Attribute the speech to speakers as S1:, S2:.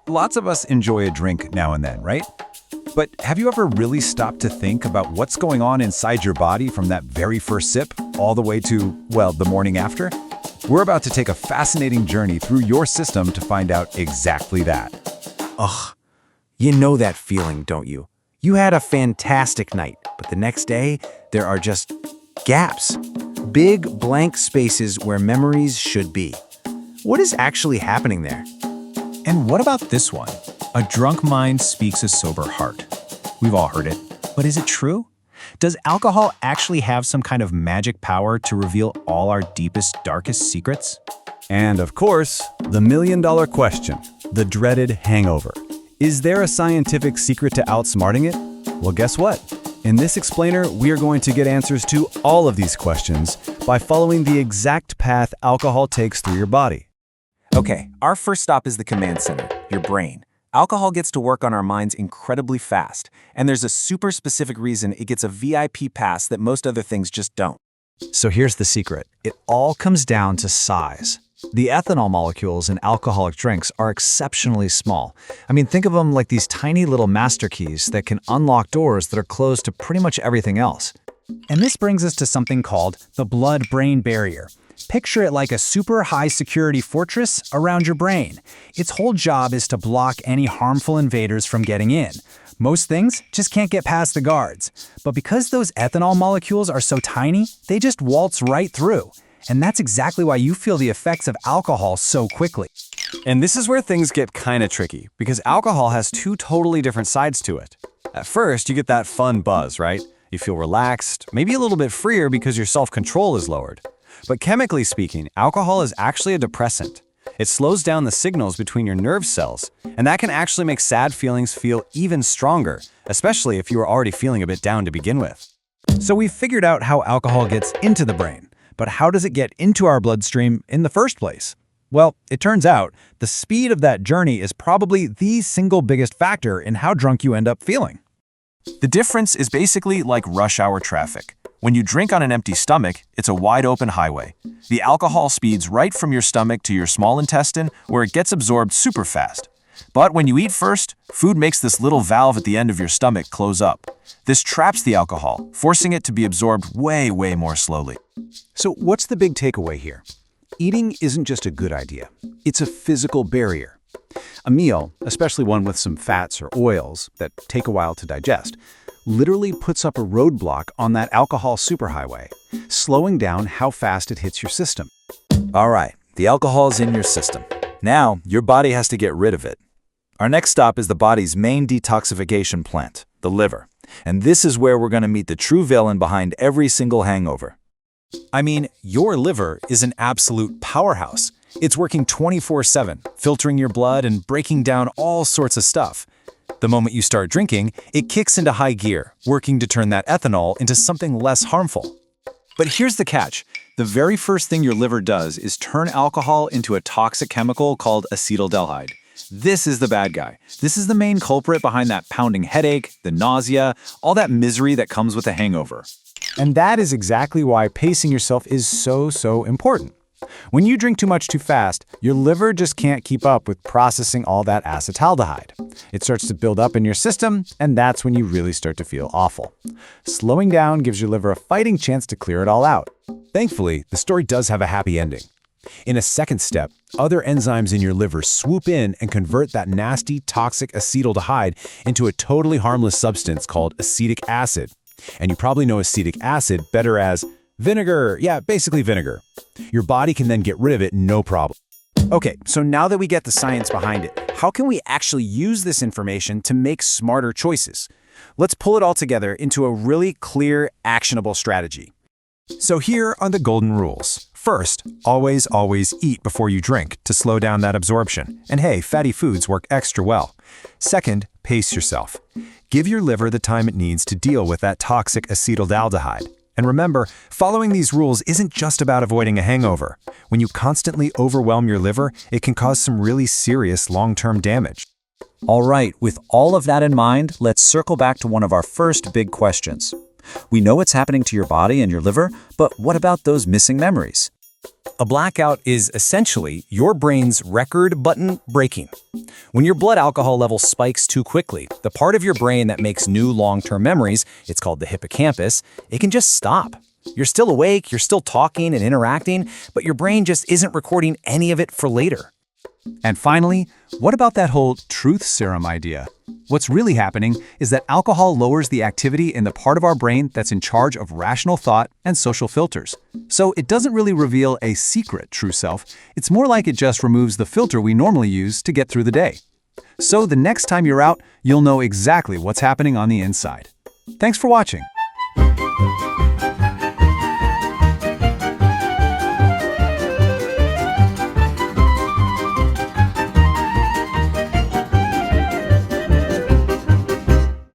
S1: Lots of us enjoy a drink now and then, right? But have you ever really stopped to think about what's going on inside your body from that very first sip all the way to, well, the morning after? We're about to take a fascinating journey through your system to find out exactly that.
S2: Ugh, you know that feeling, don't you? You had a fantastic night, but the next day, there are just gaps. Big blank spaces where memories should be. What is actually happening there?
S1: And what about this one? A drunk mind speaks a sober heart. We've all heard it, but is it true? Does alcohol actually have some kind of magic power to reveal all our deepest, darkest secrets? And of course, the million-dollar question, the dreaded hangover. Is there a scientific secret to outsmarting it? Well, guess what? In this explainer, we are going to get answers to all of these questions by following the exact path alcohol takes through your body.
S2: Okay, our first stop is the command center, your brain. Alcohol gets to work on our minds incredibly fast, and there's a super specific reason it gets a VIP pass that most other things just don't.
S3: So here's the secret. It all comes down to size. The ethanol molecules in alcoholic drinks are exceptionally small. I mean, think of them like these tiny little master keys that can unlock doors that are closed to pretty much everything else.
S4: And this brings us to something called the blood-brain barrier. Picture it like a super high-security fortress around your brain. Its whole job is to block any harmful invaders from getting in. Most things just can't get past the guards. But because those ethanol molecules are so tiny, they just waltz right through. And that's exactly why you feel the effects of alcohol so quickly.
S1: And this is where things get kind of tricky, because alcohol has two totally different sides to it. At first, you get that fun buzz, right? You feel relaxed, maybe a little bit freer because your self-control is lowered. But chemically speaking, alcohol is actually a depressant. It slows down the signals between your nerve cells, and that can actually make sad feelings feel even stronger, especially if you were already feeling a bit down to begin with.
S4: So we've figured out how alcohol gets into the brain, but how does it get into our bloodstream in the first place? Well, it turns out the speed of that journey is probably the single biggest factor in how drunk you end up feeling.
S1: The difference is basically like rush hour traffic. When you drink on an empty stomach, it's a wide-open highway. The alcohol speeds right from your stomach to your small intestine, where it gets absorbed super fast. But when you eat first, food makes this little valve at the end of your stomach close up. This traps the alcohol, forcing it to be absorbed way more slowly.
S3: So what's the big takeaway here? Eating isn't just a good idea. It's a physical barrier. A meal, especially one with some fats or oils that take a while to digest, literally puts up a roadblock on that alcohol superhighway, slowing down how fast it hits your system.
S1: All right, the alcohol's in your system. Now, your body has to get rid of it. Our next stop is the body's main detoxification plant, the liver. And this is where we're going to meet the true villain behind every single hangover. I mean, your liver is an absolute powerhouse. It's working 24/7, filtering your blood and breaking down all sorts of stuff. The moment you start drinking, it kicks into high gear, working to turn that ethanol into something less harmful. But here's the catch. The very first thing your liver does is turn alcohol into a toxic chemical called acetaldehyde. This is the bad guy. This is the main culprit behind that pounding headache, the nausea, all that misery that comes with a hangover.
S4: And that is exactly why pacing yourself is so important. When you drink too much too fast, your liver just can't keep up with processing all that acetaldehyde. It starts to build up in your system, and that's when you really start to feel awful. Slowing down gives your liver a fighting chance to clear it all out.
S1: Thankfully, the story does have a happy ending. In a second step, other enzymes in your liver swoop in and convert that nasty, toxic acetaldehyde into a totally harmless substance called acetic acid. And you probably know acetic acid better as vinegar. Yeah, basically vinegar. Your body can then get rid of it, no problem.
S4: Okay, so now that we get the science behind it, how can we actually use this information to make smarter choices? Let's pull it all together into a really clear, actionable strategy.
S1: So here are the golden rules. First, always eat before you drink to slow down that absorption. And hey, fatty foods work extra well. Second, pace yourself. Give your liver the time it needs to deal with that toxic acetaldehyde. And remember, following these rules isn't just about avoiding a hangover. When you constantly overwhelm your liver, it can cause some really serious long-term damage. All right, with all of that in mind, let's circle back to one of our first big questions. We know what's happening to your body and your liver, but what about those missing memories?
S2: A blackout is essentially your brain's record button breaking. When your blood alcohol level spikes too quickly, the part of your brain that makes new long-term memories, it's called the hippocampus, it can just stop. You're still awake, you're still talking and interacting, but your brain just isn't recording any of it for later.
S3: And finally, what about that whole truth serum idea? What's really happening is that alcohol lowers the activity in the part of our brain that's in charge of rational thought and social filters. So it doesn't really reveal a secret true self. It's more like it just removes the filter we normally use to get through the day. So the next time you're out, you'll know exactly what's happening on the inside. Thanks for watching.